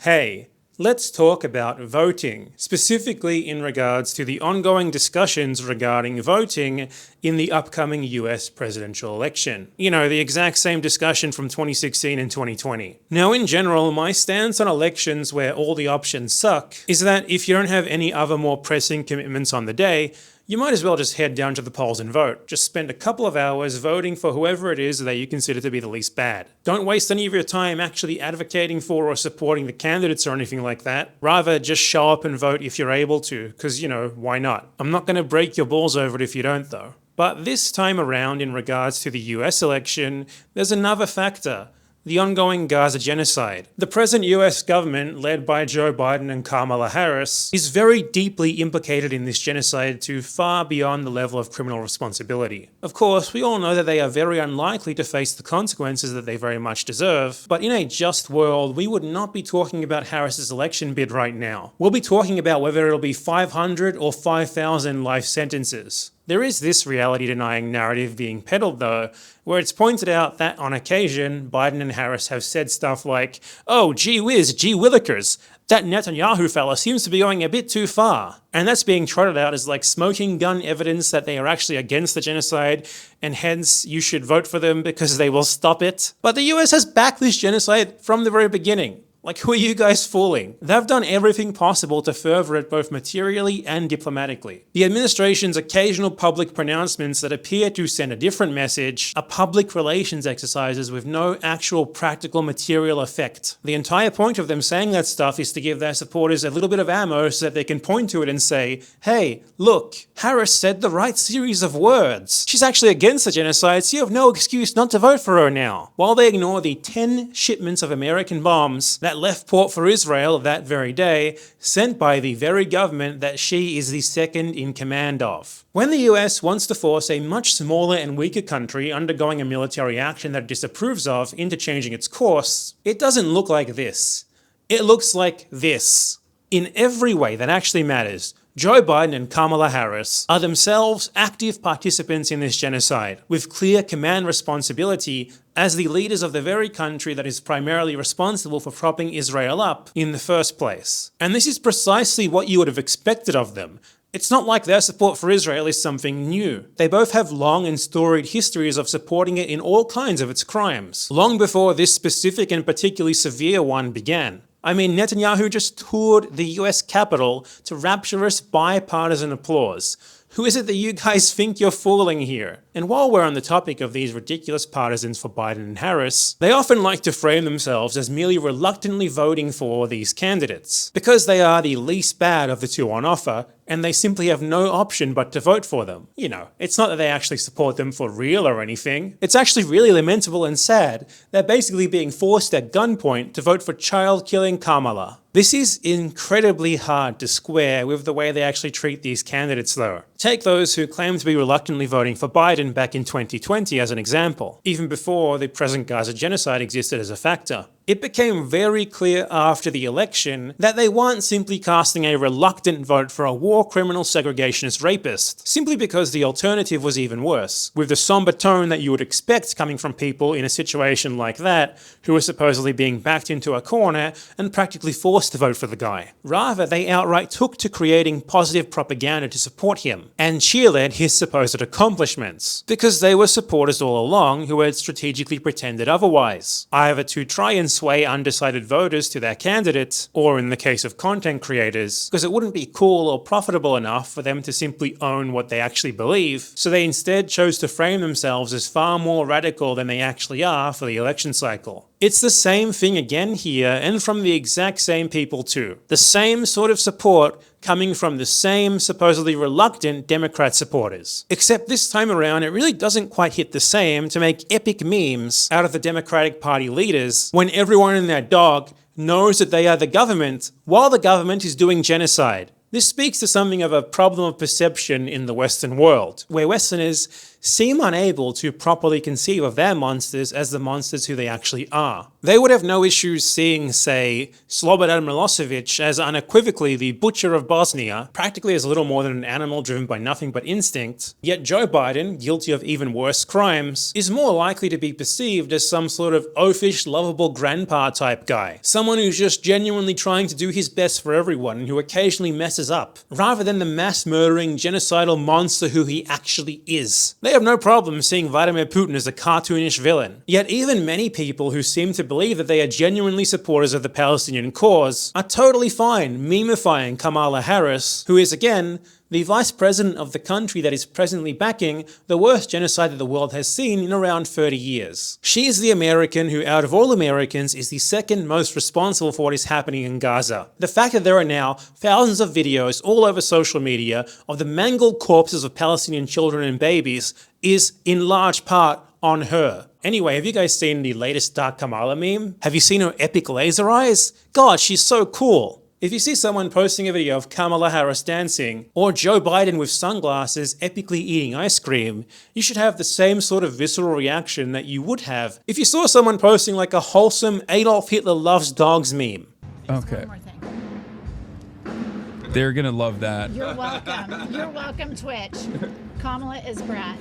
Hey, let's talk about voting, specifically in regards to the ongoing discussions regarding voting in the upcoming US presidential election. You know, the exact same discussion from 2016 and 2020. Now, in general, my stance on elections where all the options suck is that if you don't have any other more pressing commitments on the day, you might as well just head down to the polls and vote. Just spend a couple of hours voting for whoever it is that you consider to be the least bad. Don't waste any of your time actually advocating for or supporting the candidates or anything like that. Rather, just show up and vote if you're able to, because, you know, why not? I'm not going to break your balls over it if you don't, though. But this time around, in regards to the US election, there's another factor. The ongoing Gaza genocide. The present US government, led by Joe Biden and Kamala Harris, is very deeply implicated in this genocide to far beyond the level of criminal responsibility. Of course, we all know that they are very unlikely to face the consequences that they very much deserve, but in a just world, we would not be talking about Harris's election bid right now. We'll be talking about whether it'll be 500 or 5,000 life sentences. There is this reality-denying narrative being peddled, though, where it's pointed out that on occasion, Biden and Harris have said stuff like, "Oh, gee whiz, gee willikers, that Netanyahu fella seems to be going a bit too far." And that's being trotted out as like smoking gun evidence that they are actually against the genocide, and hence you should vote for them because they will stop it. But the US has backed this genocide from the very beginning. Like, who are you guys fooling? They've done everything possible to further it both materially and diplomatically. The administration's occasional public pronouncements that appear to send a different message are public relations exercises with no actual practical material effect. The entire point of them saying that stuff is to give their supporters a little bit of ammo so that they can point to it and say, "Hey, look, Harris said the right series of words. She's actually against the genocide, so you have no excuse not to vote for her now." While they ignore the 10 shipments of American bombs that left port for Israel that very day, sent by the very government that she is the second in command of. When the US wants to force a much smaller and weaker country undergoing a military action that it disapproves of into changing its course, it doesn't look like this. It looks like this. In every way that actually matters, Joe Biden and Kamala Harris are themselves active participants in this genocide, with clear command responsibility as the leaders of the very country that is primarily responsible for propping Israel up in the first place. And this is precisely what you would have expected of them. It's not like their support for Israel is something new. They both have long and storied histories of supporting it in all kinds of its crimes, long before this specific and particularly severe one began. I mean, Netanyahu just toured the US Capitol to rapturous bipartisan applause. Who is it that you guys think you're fooling here? And while we're on the topic of these ridiculous partisans for Biden and Harris, they often like to frame themselves as merely reluctantly voting for these candidates, because they are the least bad of the two on offer, and they simply have no option but to vote for them. You know, it's not that they actually support them for real or anything. It's actually really lamentable and sad. They're basically being forced at gunpoint to vote for child-killing Kamala. This is incredibly hard to square with the way they actually treat these candidates, though. Take those who claim to be reluctantly voting for Biden back in 2020 as an example, even before the present Gaza genocide existed as a factor. It became very clear after the election that they weren't simply casting a reluctant vote for a war criminal segregationist rapist, simply because the alternative was even worse, with the somber tone that you would expect coming from people in a situation like that, who are supposedly being backed into a corner and practically forced to vote for the guy. Rather, they outright took to creating positive propaganda to support him, and cheerlead his supposed accomplishments, because they were supporters all along who had strategically pretended otherwise, either to try and sway undecided voters to their candidate, or in the case of content creators, because it wouldn't be cool or profitable enough for them to simply own what they actually believe, so they instead chose to frame themselves as far more radical than they actually are for the election cycle. It's the same thing again here, and from the exact same people too. The same sort of support coming from the same supposedly reluctant Democrat supporters. Except this time around, it really doesn't quite hit the same to make epic memes out of the Democratic Party leaders when everyone and their dog knows that they are the government while the government is doing genocide. This speaks to something of a problem of perception in the Western world, where Westerners seem unable to properly conceive of their monsters as the monsters who they actually are. They would have no issues seeing, say, Slobodan Milosevic as unequivocally the butcher of Bosnia, practically as little more than an animal driven by nothing but instinct, yet Joe Biden, guilty of even worse crimes, is more likely to be perceived as some sort of oafish, lovable grandpa type guy. Someone who's just genuinely trying to do his best for everyone and who occasionally messes up, rather than the mass-murdering, genocidal monster who he actually is. They have no problem seeing Vladimir Putin as a cartoonish villain. Yet even many people who seem to believe that they are genuinely supporters of the Palestinian cause are totally fine memifying Kamala Harris, who is again the vice president of the country that is presently backing the worst genocide that the world has seen in around 30 years. She is the American who, out of all Americans, is the second most responsible for what is happening in Gaza. The fact that there are now thousands of videos all over social media of the mangled corpses of Palestinian children and babies is, in large part, on her. Anyway, have you guys seen the latest Dark Kamala meme? Have you seen her epic laser eyes? God, she's so cool. If you see someone posting a video of Kamala Harris dancing, or Joe Biden with sunglasses epically eating ice cream, you should have the same sort of visceral reaction that you would have if you saw someone posting like a wholesome Adolf Hitler loves dogs meme. Okay. They're gonna love that. You're welcome. You're welcome, Twitch. Kamala is brat.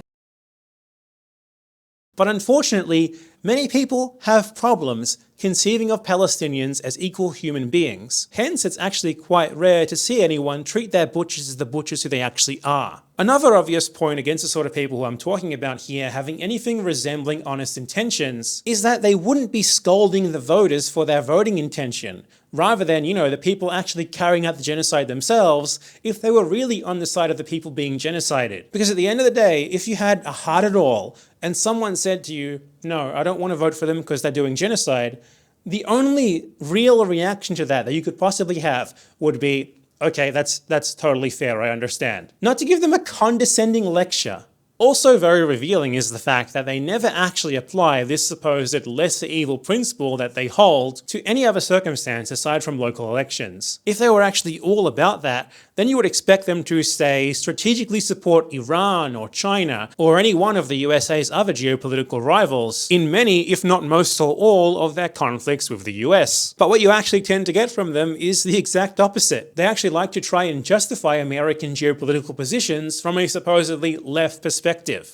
But unfortunately, many people have problems conceiving of Palestinians as equal human beings. Hence, it's actually quite rare to see anyone treat their butchers as the butchers who they actually are. Another obvious point against the sort of people who I'm talking about here having anything resembling honest intentions is that they wouldn't be scolding the voters for their voting intention, rather than, the people actually carrying out the genocide themselves if they were really on the side of the people being genocided. Because at the end of the day, if you had a heart at all, and someone said to you, no, I don't want to vote for them because they're doing genocide, the only real reaction to that you could possibly have would be, okay, that's totally fair, I understand. Not to give them a condescending lecture. Also very revealing is the fact that they never actually apply this supposed lesser evil principle that they hold to any other circumstance aside from local elections. If they were actually all about that, then you would expect them to, say, strategically support Iran or China or any one of the USA's other geopolitical rivals in many, if not most or all, of their conflicts with the US. But what you actually tend to get from them is the exact opposite. They actually like to try and justify American geopolitical positions from a supposedly left perspective,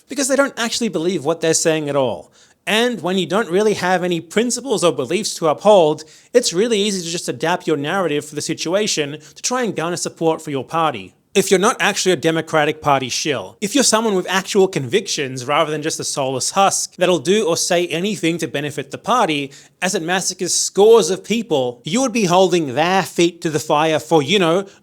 because they don't actually believe what they're saying at all. And when you don't really have any principles or beliefs to uphold, it's really easy to just adapt your narrative for the situation to try and garner support for your party. If you're not actually a Democratic Party shill, if you're someone with actual convictions rather than just a soulless husk that'll do or say anything to benefit the party as it massacres scores of people, you would be holding their feet to the fire for,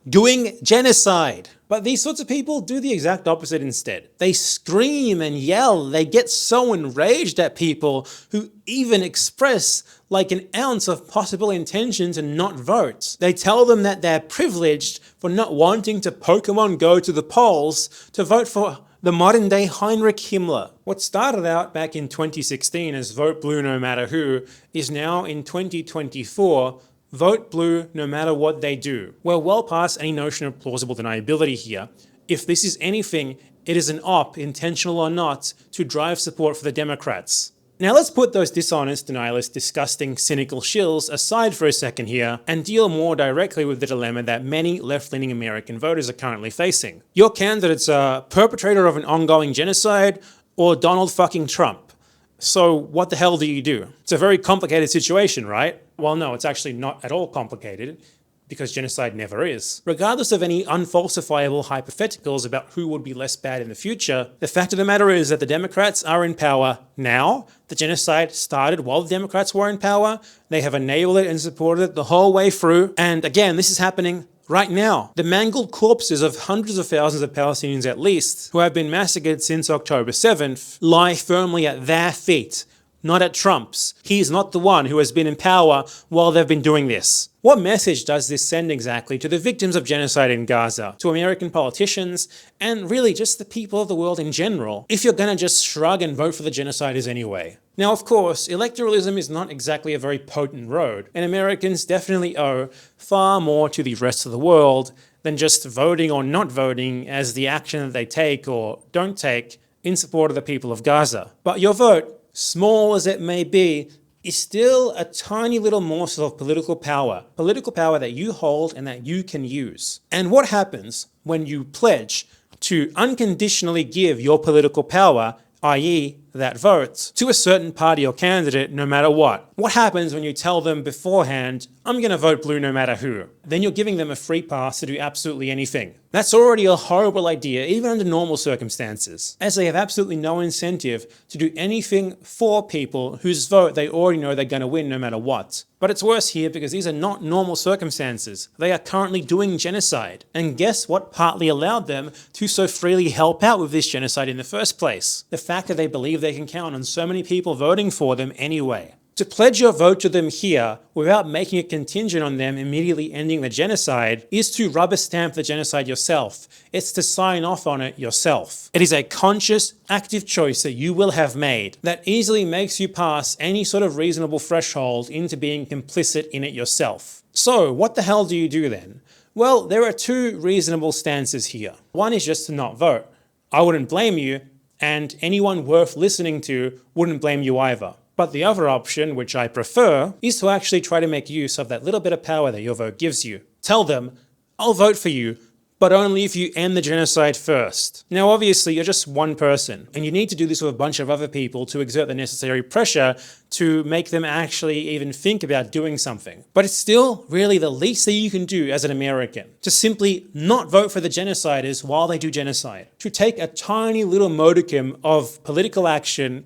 doing genocide. But these sorts of people do the exact opposite instead. They scream and yell, they get so enraged at people who even express like an ounce of possible intention to not vote. They tell them that they're privileged for not wanting to Pokemon Go to the polls to vote for the modern day Heinrich Himmler. What started out back in 2016 as Vote Blue No Matter Who is now in 2024 Vote Blue no matter what they do. We're well past any notion of plausible deniability here. If this is anything, it is an op, intentional or not, to drive support for the Democrats. Now let's put those dishonest, denialist, disgusting, cynical shills aside for a second here and deal more directly with the dilemma that many left-leaning American voters are currently facing. Your candidate's a perpetrator of an ongoing genocide or Donald fucking Trump. So what the hell do you do? It's a very complicated situation, right? Well, no, it's actually not at all complicated, because genocide never is. Regardless of any unfalsifiable hypotheticals about who would be less bad in the future, the fact of the matter is that the Democrats are in power now. The genocide started while the Democrats were in power. They have enabled it and supported it the whole way through. And again, this is happening right now. The mangled corpses of hundreds of thousands of Palestinians at least, who have been massacred since October 7th, lie firmly at their feet, not at Trump's. He's not the one who has been in power while they've been doing this. What message does this send exactly to the victims of genocide in Gaza, to American politicians, and really just the people of the world in general, if you're gonna just shrug and vote for the genociders anyway? Now, of course, electoralism is not exactly a very potent road, and Americans definitely owe far more to the rest of the world than just voting or not voting as the action that they take or don't take in support of the people of Gaza. But your vote, small as it may be, is still a tiny little morsel of political power that you hold and that you can use. And what happens when you pledge to unconditionally give your political power, i.e. that vote, to a certain party or candidate no matter what? What happens when you tell them beforehand, I'm going to vote blue no matter who? Then you're giving them a free pass to do absolutely anything. That's already a horrible idea, even under normal circumstances, as they have absolutely no incentive to do anything for people whose vote they already know they're going to win no matter what. But it's worse here because these are not normal circumstances. They are currently doing genocide. And guess what partly allowed them to so freely help out with this genocide in the first place? The fact that they believe they can count on so many people voting for them anyway. To pledge your vote to them here without making it contingent on them immediately ending the genocide is to rubber stamp the genocide yourself. It's to sign off on it yourself. It is a conscious, active choice that you will have made that easily makes you pass any sort of reasonable threshold into being complicit in it yourself. So what the hell do you do then? Well, there are two reasonable stances here. One is just to not vote. I wouldn't blame you, and anyone worth listening to wouldn't blame you either. But the other option, which I prefer, is to actually try to make use of that little bit of power that your vote gives you. Tell them, I'll vote for you, but only if you end the genocide first. Now obviously you're just one person, and you need to do this with a bunch of other people to exert the necessary pressure to make them actually even think about doing something. But it's still really the least that you can do as an American, to simply not vote for the genociders while they do genocide. To take a tiny little modicum of political action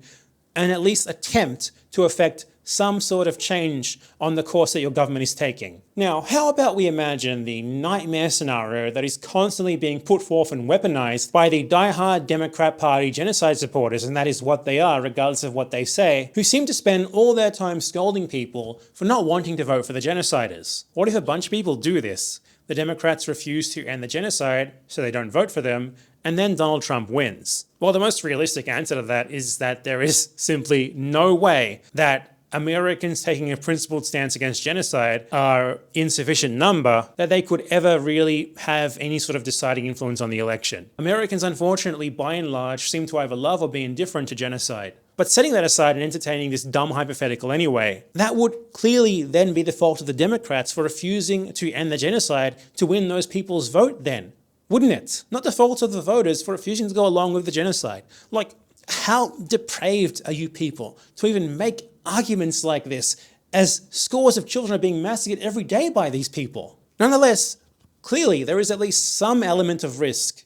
and at least attempt to affect some sort of change on the course that your government is taking. Now, how about we imagine the nightmare scenario that is constantly being put forth and weaponized by the die-hard Democrat Party genocide supporters, and that is what they are, regardless of what they say, who seem to spend all their time scolding people for not wanting to vote for the genociders. What if a bunch of people do this? The Democrats refuse to end the genocide, so they don't vote for them, and then Donald Trump wins. Well, the most realistic answer to that is that there is simply no way that Americans taking a principled stance against genocide are in sufficient number that they could ever really have any sort of deciding influence on the election. Americans, unfortunately, by and large, seem to either love or be indifferent to genocide. But setting that aside and entertaining this dumb hypothetical anyway, that would clearly then be the fault of the Democrats for refusing to end the genocide to win those people's vote then. Wouldn't it? Not the fault of the voters for refusing to go along with the genocide. Like, how depraved are you people to even make arguments like this as scores of children are being massacred every day by these people? Nonetheless, clearly there is at least some element of risk,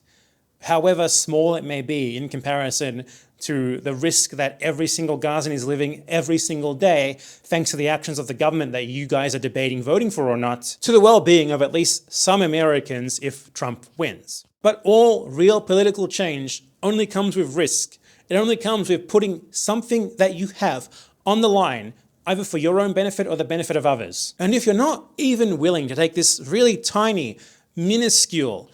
however small it may be in comparison to the risk that every single Gazan is living every single day, thanks to the actions of the government that you guys are debating voting for or not, to the well-being of at least some Americans if Trump wins. But all real political change only comes with risk. It only comes with putting something that you have on the line, either for your own benefit or the benefit of others. And if you're not even willing to take this really tiny, minuscule,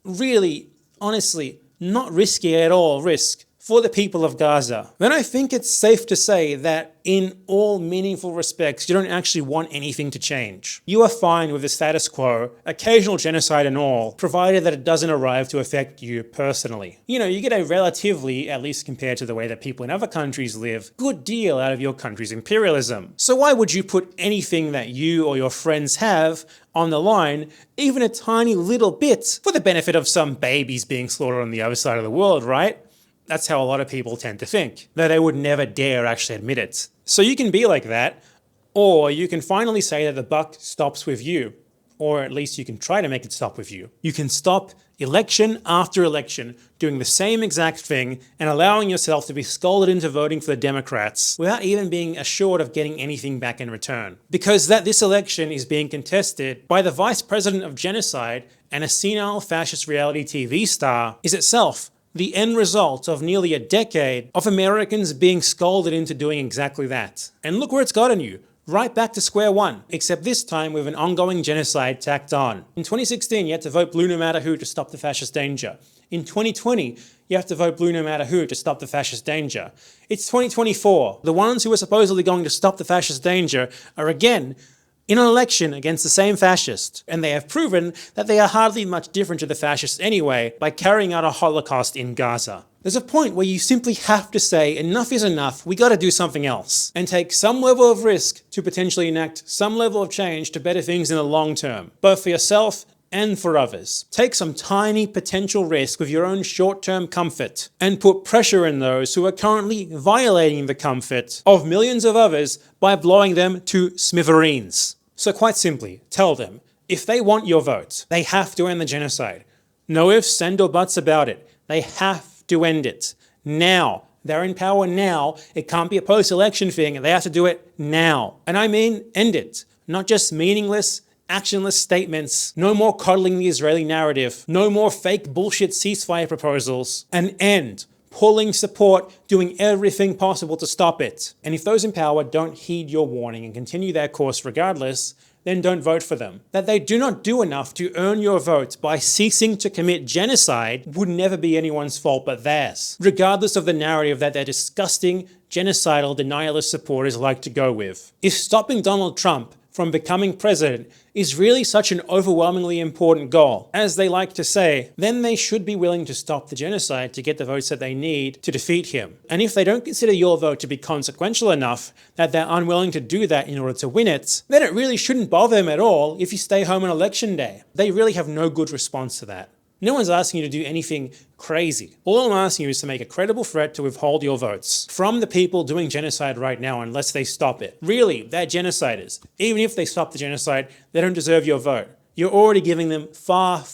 really, honestly, not risky at all risk for the people of Gaza, then I think it's safe to say that in all meaningful respects, you don't actually want anything to change. You are fine with the status quo, occasional genocide and all, provided that it doesn't arrive to affect you personally. You know, you get a relatively, at least compared to the way that people in other countries live, good deal out of your country's imperialism. So why would you put anything that you or your friends have on the line, even a tiny little bit, for the benefit of some babies being slaughtered on the other side of the world, right? That's how a lot of people tend to think, though they would never dare actually admit it. So you can be like that, or you can finally say that the buck stops with you, or at least you can try to make it stop with you. You can stop election after election doing the same exact thing and allowing yourself to be scolded into voting for the Democrats without even being assured of getting anything back in return. Because that this election is being contested by the vice president of genocide and a senile fascist reality TV star is itself the end result of nearly a decade of Americans being scolded into doing exactly that. And look where it's gotten you. Right back to square one, except this time with an ongoing genocide tacked on. In 2016, you had to vote blue no matter who to stop the fascist danger. In 2020, you have to vote blue no matter who to stop the fascist danger. It's 2024. The ones who are supposedly going to stop the fascist danger are again in an election against the same fascist, and they have proven that they are hardly much different to the fascists anyway by carrying out a Holocaust in Gaza. There's a point where you simply have to say enough is enough, we gotta do something else, and take some level of risk to potentially enact some level of change to better things in the long term, both for yourself and for others. Take some tiny potential risk with your own short-term comfort and put pressure in those who are currently violating the comfort of millions of others by blowing them to smithereens. So quite simply, tell them, if they want your vote, they have to end the genocide. No ifs, and or buts about it. They have to end it. Now. They're in power now. It can't be a post-election thing. They have to do it now. And I mean, end it. Not just meaningless, actionless statements, no more coddling the Israeli narrative, no more fake bullshit ceasefire proposals, and end pulling support, doing everything possible to stop it. And if those in power don't heed your warning and continue their course regardless, then don't vote for them. That they do not do enough to earn your vote by ceasing to commit genocide would never be anyone's fault but theirs, regardless of the narrative that their disgusting, genocidal, denialist supporters like to go with. If stopping Donald Trump from becoming president is really such an overwhelmingly important goal, as they like to say, then they should be willing to stop the genocide to get the votes that they need to defeat him. And if they don't consider your vote to be consequential enough that they're unwilling to do that in order to win it, then it really shouldn't bother them at all if you stay home on election day. They really have no good response to that. No one's asking you to do anything crazy. All I'm asking you is to make a credible threat to withhold your votes from the people doing genocide right now unless they stop it. Really, they're genociders. Even if they stop the genocide, they don't deserve your vote. You're already giving them far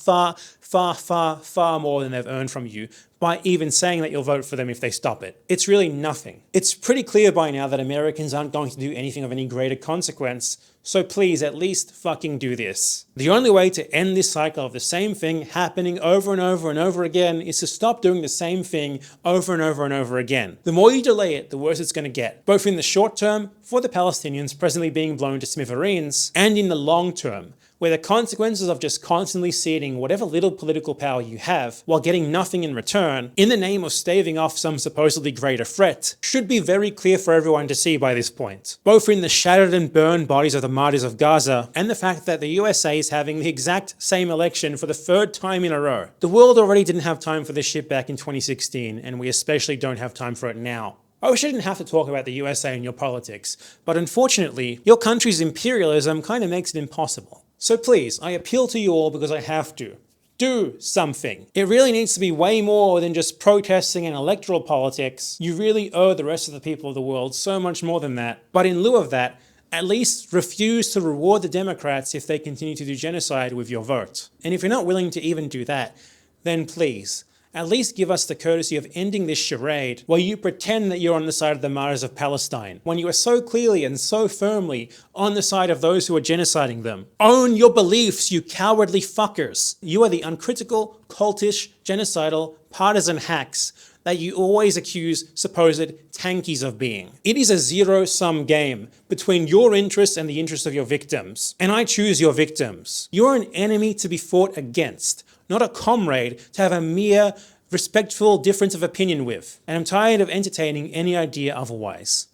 more than they've earned from you by even saying that you'll vote for them if they stop it. It's really nothing. It's pretty clear by now that Americans aren't going to do anything of any greater consequence, so please at least fucking do this. The only way to end this cycle of the same thing happening over and over and over again is to stop doing the same thing over and over and over again. The more you delay it, the worse it's going to get, both in the short term, for the Palestinians presently being blown to smithereens, and in the long term, where the consequences of just constantly ceding whatever little political power you have while getting nothing in return, in the name of staving off some supposedly greater threat, should be very clear for everyone to see by this point. Both in the shattered and burned bodies of the martyrs of Gaza, and the fact that the USA is having the exact same election for the third time in a row. The world already didn't have time for this shit back in 2016, and we especially don't have time for it now. I wish I didn't have to talk about the USA and your politics, but unfortunately, your country's imperialism kind of makes it impossible. So please, I appeal to you all because I have to. Do something. It really needs to be way more than just protesting and electoral politics. You really owe the rest of the people of the world so much more than that. But in lieu of that, at least refuse to reward the Democrats if they continue to do genocide with your vote. And if you're not willing to even do that, then please, at least give us the courtesy of ending this charade where you pretend that you're on the side of the martyrs of Palestine, when you are so clearly and so firmly on the side of those who are genociding them. Own your beliefs, you cowardly fuckers. You are the uncritical, cultish, genocidal, partisan hacks that you always accuse supposed tankies of being. It is a zero-sum game between your interests and the interests of your victims. And I choose your victims. You're an enemy to be fought against, not a comrade to have a mere respectful difference of opinion with. And I'm tired of entertaining any idea otherwise.